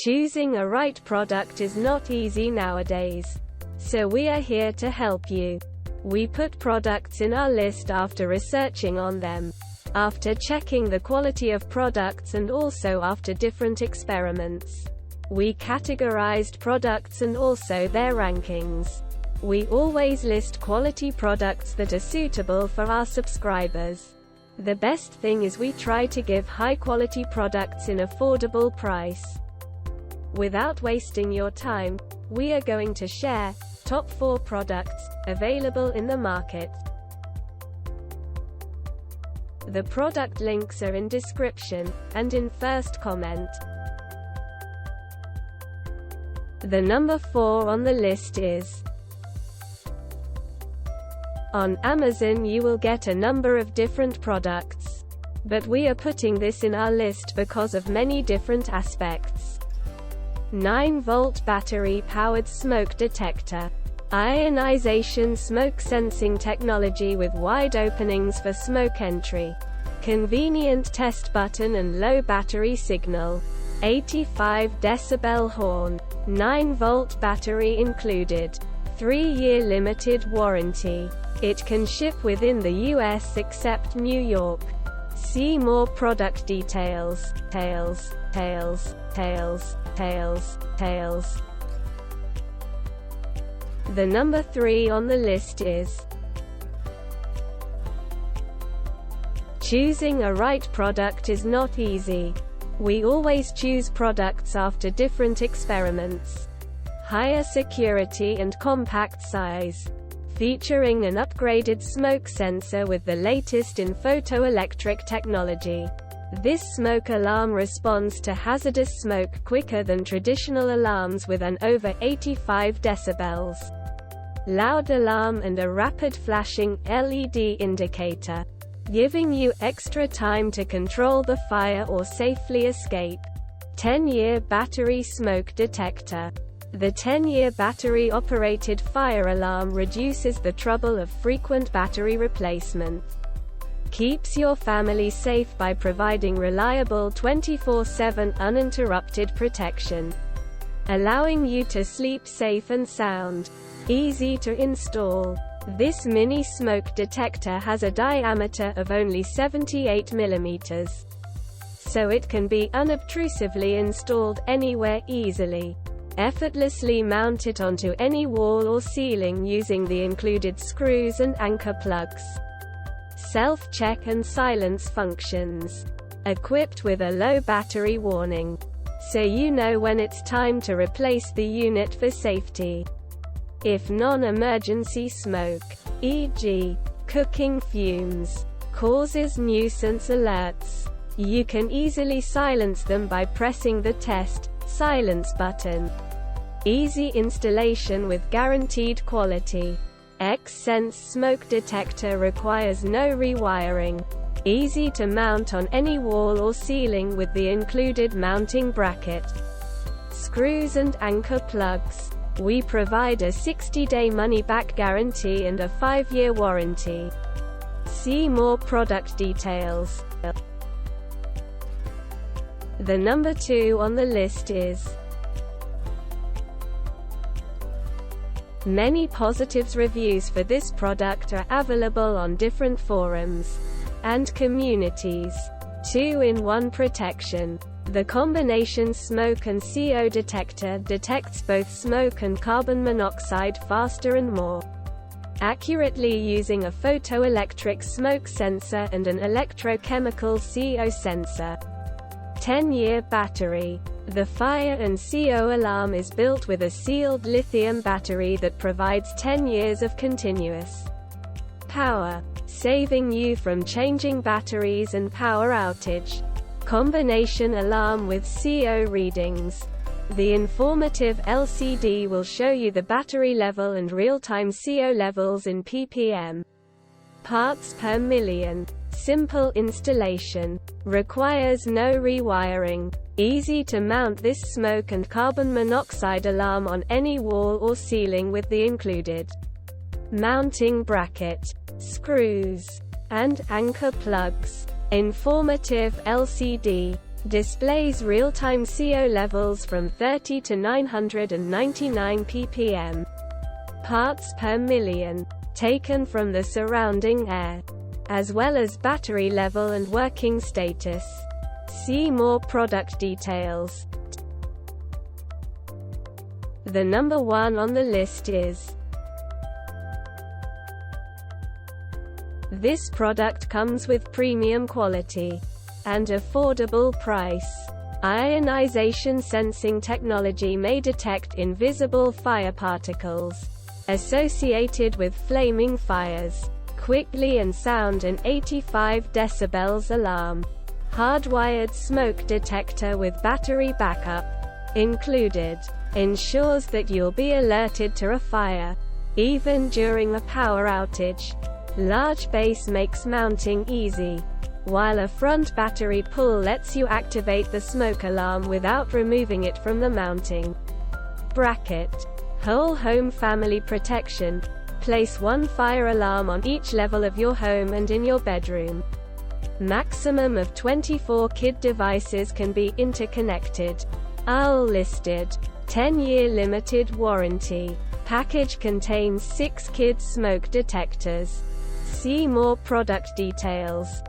Choosing a right product is not easy nowadays. So we are here to help you. We put products in our list after researching on them, after checking the quality of products, and also after different experiments. We categorized products and also their rankings. We always list quality products that are suitable for our subscribers. The best thing is we try to give high quality products in affordable price. Without wasting your time, we are going to share top 4 products available in the market. The product links are in description and in first comment. The number 4 on the list is on Amazon. You will get a number of different products, but we are putting this in our list because of many different aspects. 9-volt battery-powered smoke detector. Ionization smoke sensing technology with wide openings for smoke entry. Convenient test button and low battery signal. 85 decibel horn. 9-volt battery included. 3-year limited warranty. It can ship within the US except New York. See more product details. Tails. The number 3 on the list is choosing a right product is not easy. We always choose products after different experiments. Higher security and compact size. Featuring an upgraded smoke sensor with the latest in photoelectric technology. This smoke alarm responds to hazardous smoke quicker than traditional alarms with an over 85 decibels. Loud alarm and a rapid flashing LED indicator, giving you extra time to control the fire or safely escape. 10-year battery smoke detector. The 10-year battery-operated fire alarm reduces the trouble of frequent battery replacement. Keeps your family safe by providing reliable 24/7 uninterrupted protection, allowing you to sleep safe and sound. Easy to install. This mini smoke detector has a diameter of only 78 mm, so it can be unobtrusively installed anywhere easily. Effortlessly mount it onto any wall or ceiling using the included screws and anchor plugs. Self-check and silence functions. Equipped with a low battery warning, so you know when it's time to replace the unit for safety. If non-emergency smoke, e.g., cooking fumes, causes nuisance alerts, you can easily silence them by pressing the test silence button. Easy installation with guaranteed quality. X-Sense smoke detector requires no rewiring. Easy to mount on any wall or ceiling with the included mounting bracket. Screws and anchor plugs. We provide a 60-day money-back guarantee and a 5-year warranty. See more product details. The number 2 on the list is many positives. Reviews for this product are available on different forums and communities. 2-in-1 protection. The combination smoke and CO detector detects both smoke and carbon monoxide faster and more accurately using a photoelectric smoke sensor and an electrochemical CO sensor. 10-year battery. The fire and CO alarm is built with a sealed lithium battery that provides 10 years of continuous power, saving you from changing batteries and power outage. Combination alarm with CO readings. The informative LCD will show you the battery level and real-time CO levels in ppm. Parts per million. Simple installation. Requires no rewiring. Easy to mount this smoke and carbon monoxide alarm on any wall or ceiling with the included mounting bracket, screws, and anchor plugs. Informative LCD. Displays real-time CO levels from 30 to 999 ppm. Parts per million, taken from the surrounding air, as well as battery level and working status. See more product details. The number one on the list is. This product comes with premium quality and affordable price. Ionization sensing technology may detect invisible fire particles associated with flaming fires quickly and sound an 85 decibels alarm. Hardwired smoke detector with battery backup included ensures that you'll be alerted to a fire even during a power outage. Large base makes mounting easy, while a front battery pull lets you activate the smoke alarm without removing it from the mounting bracket. Whole home family protection. Place one fire alarm on each level of your home and in your bedroom. Maximum of 24 kid devices can be interconnected. All listed. 10-year limited warranty. Package contains 6 kid smoke detectors. See more product details.